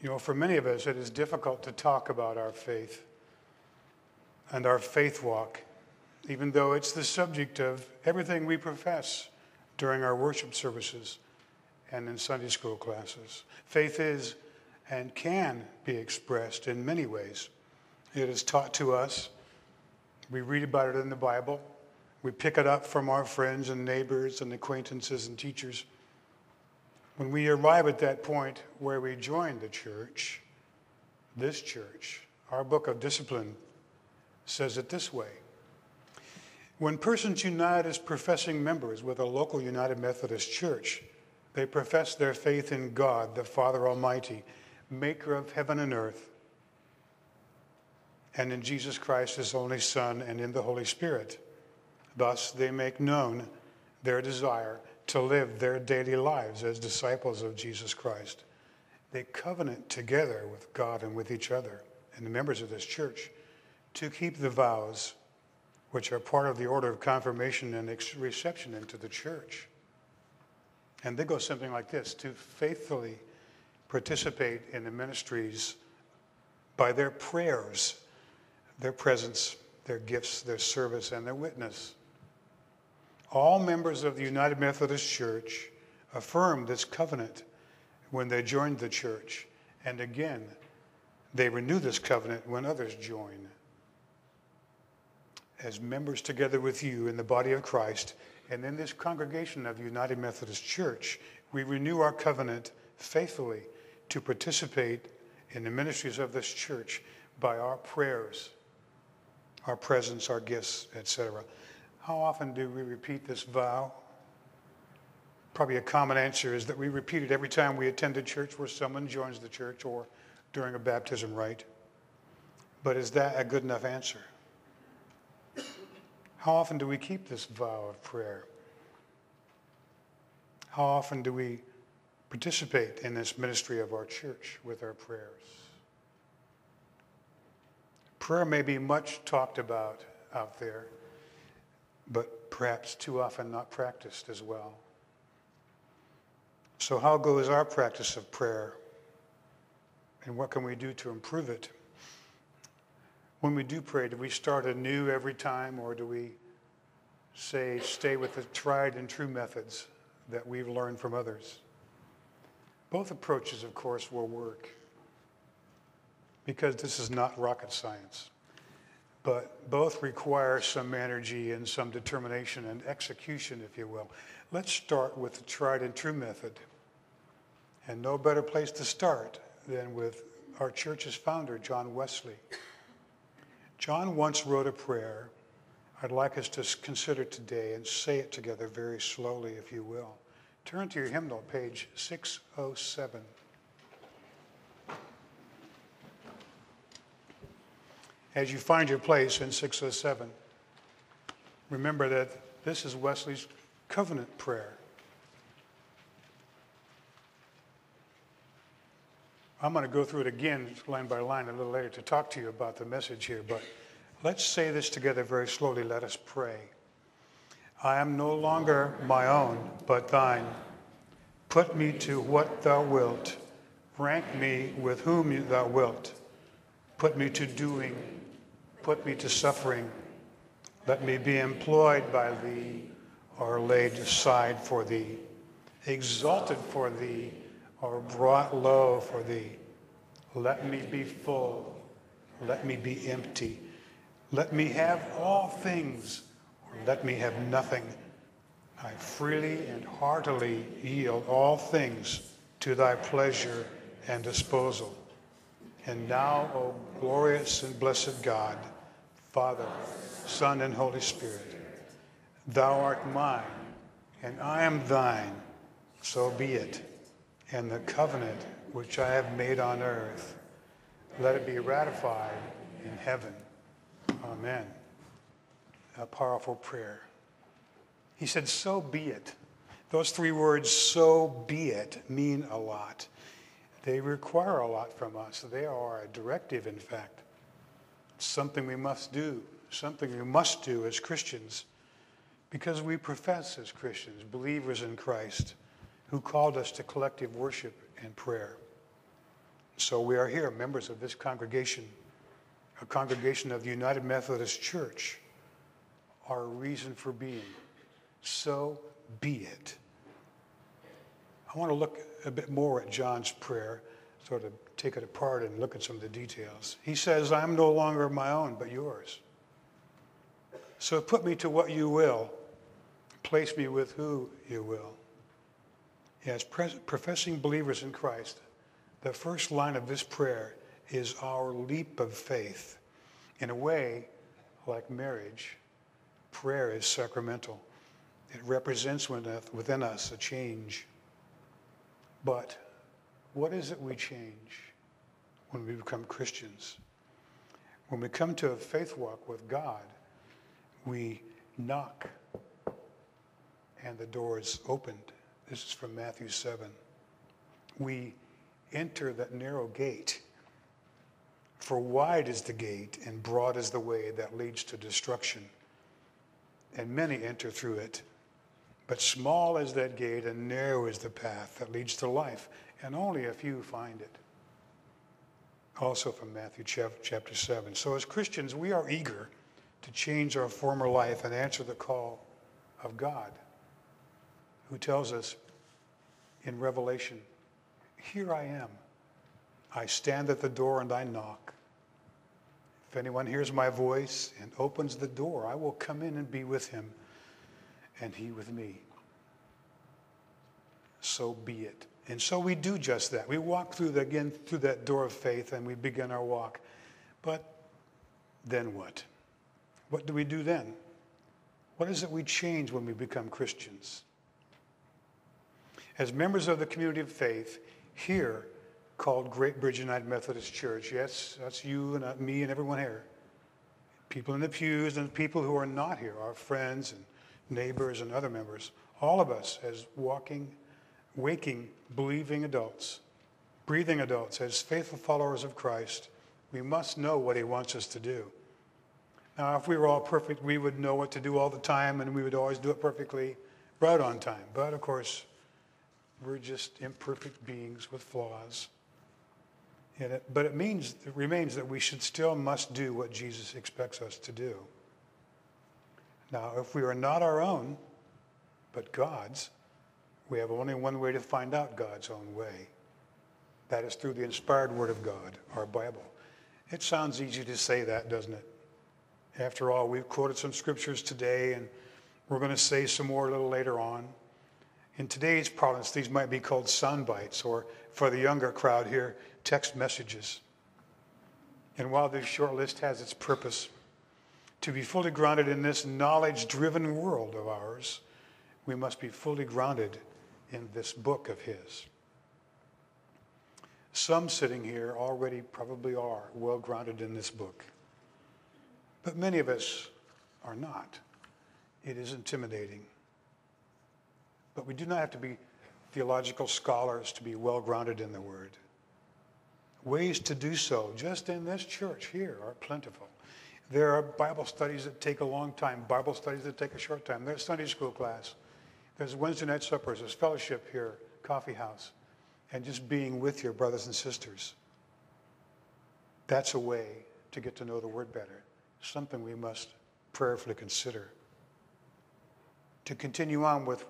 You know, for many of us, it is difficult to talk about our faith and our faith walk, even though it's the subject of everything we profess during our worship services and in Sunday school classes. Faith is and can be expressed in many ways. It is taught to us. We read about it in the Bible. We pick it up from our friends and neighbors and acquaintances and teachers. When we arrive at that point where we join the church, this church, our book of discipline says it this way. When persons unite as professing members with a local United Methodist Church, they profess their faith in God, the Father Almighty, maker of heaven and earth, and in Jesus Christ, his only Son, and in the Holy Spirit. Thus, they make known their desire to live their daily lives as disciples of Jesus Christ. They covenant together with God and with each other and the members of this church to keep the vows which are part of the order of confirmation and reception into the church. And they go something like this: to faithfully participate in the ministries by their prayers, their presence, their gifts, their service, and their witness. All members of the United Methodist Church affirm this covenant when they joined the church, and again, they renew this covenant when others join. As members together with you in the body of Christ, and in this congregation of the United Methodist Church, we renew our covenant faithfully to participate in the ministries of this church by our prayers, our presence, our gifts, etc. How often do we repeat this vow? Probably a common answer is that we repeat it every time we attend a church where someone joins the church or during a baptism rite. But is that a good enough answer? How often do we keep this vow of prayer? How often do we participate in this ministry of our church with our prayers? Prayer may be much talked about out there, but perhaps too often not practiced as well. So how goes our practice of prayer? And what can we do to improve it? When we do pray, do we start anew every time, or do we stay with the tried and true methods that we've learned from others? Both approaches, of course, will work, because this is not rocket science. But both require some energy and some determination and execution, if you will. Let's start with the tried and true method. And no better place to start than with our church's founder, John Wesley. John once wrote a prayer I'd like us to consider today and say it together very slowly, if you will. Turn to your hymnal, page 607. As you find your place in 607, remember that this is Wesley's covenant prayer. I'm going to go through it again, line by line, a little later to talk to you about the message here, but let's say this together very slowly. Let us pray. I am no longer my own, but thine. Put me to what thou wilt. Rank me with whom thou wilt. Put me to doing. Put me to suffering. Let me be employed by thee, or laid aside for thee, exalted for thee, or brought low for thee. Let me be full. Let me be empty. Let me have all things, or let me have nothing. I freely and heartily yield all things to thy pleasure and disposal. And now, O glorious and blessed God, Father, Son, and Holy Spirit, thou art mine, and I am thine, so be it. And the covenant which I have made on earth, let it be ratified in heaven. Amen. A powerful prayer. He said, so be it. Those three words, so be it, mean a lot. They require a lot from us. They are a directive, in fact. Something we must do, something we must do as Christians, because we profess as Christians, believers in Christ, who called us to collective worship and prayer. So we are here, members of this congregation, a congregation of the United Methodist Church, our reason for being. So be it. I want to look a bit more at John's prayer, sort of take it apart and look at some of the details. He says, I'm no longer my own, but yours. So put me to what you will. Place me with who you will. As professing believers in Christ, the first line of this prayer is our leap of faith. In a way, like marriage, prayer is sacramental. It represents within us a change. But what is it we change when we become Christians? When we come to a faith walk with God, we knock and the door is opened. This is from Matthew 7. We enter that narrow gate. For wide is the gate and broad is the way that leads to destruction, and many enter through it. But small is that gate and narrow is the path that leads to life, and only a few find it. Also from Matthew chapter 7. So as Christians, we are eager to change our former life and answer the call of God, who tells us in Revelation, here I am. I stand at the door and I knock. If anyone hears my voice and opens the door, I will come in and be with him, and he with me. So be it. And so we do just that. We walk through that door of faith and we begin our walk. But then what? What do we do then? What is it we change when we become Christians? As members of the community of faith here, called Great Bridge United Methodist Church, yes, that's you and me and everyone here, people in the pews and people who are not here, our friends and neighbors and other members, all of us as waking, believing adults, breathing adults, as faithful followers of Christ, we must know what he wants us to do. Now, if we were all perfect, we would know what to do all the time, and we would always do it perfectly, right on time. But of course, we're just imperfect beings with flaws. But it remains that we must do what Jesus expects us to do. Now, if we are not our own, but God's, we have only one way to find out God's own way. That is through the inspired Word of God, our Bible. It sounds easy to say that, doesn't it? After all, we've quoted some scriptures today, and we're going to say some more a little later on. In today's parlance, these might be called sound bites, or for the younger crowd here, text messages. And while this short list has its purpose, to be fully grounded in this knowledge-driven world of ours, we must be fully grounded in this book of his. Some sitting here already probably are well grounded in this book, but many of us are not. It is intimidating. But we do not have to be theological scholars to be well grounded in the Word. Ways to do so, just in this church here, are plentiful. There are Bible studies that take a long time, Bible studies that take a short time. There's Sunday school class. There's Wednesday night suppers. There's fellowship here, coffee house, and just being with your brothers and sisters. That's a way to get to know the Word better, something we must prayerfully consider. To continue on with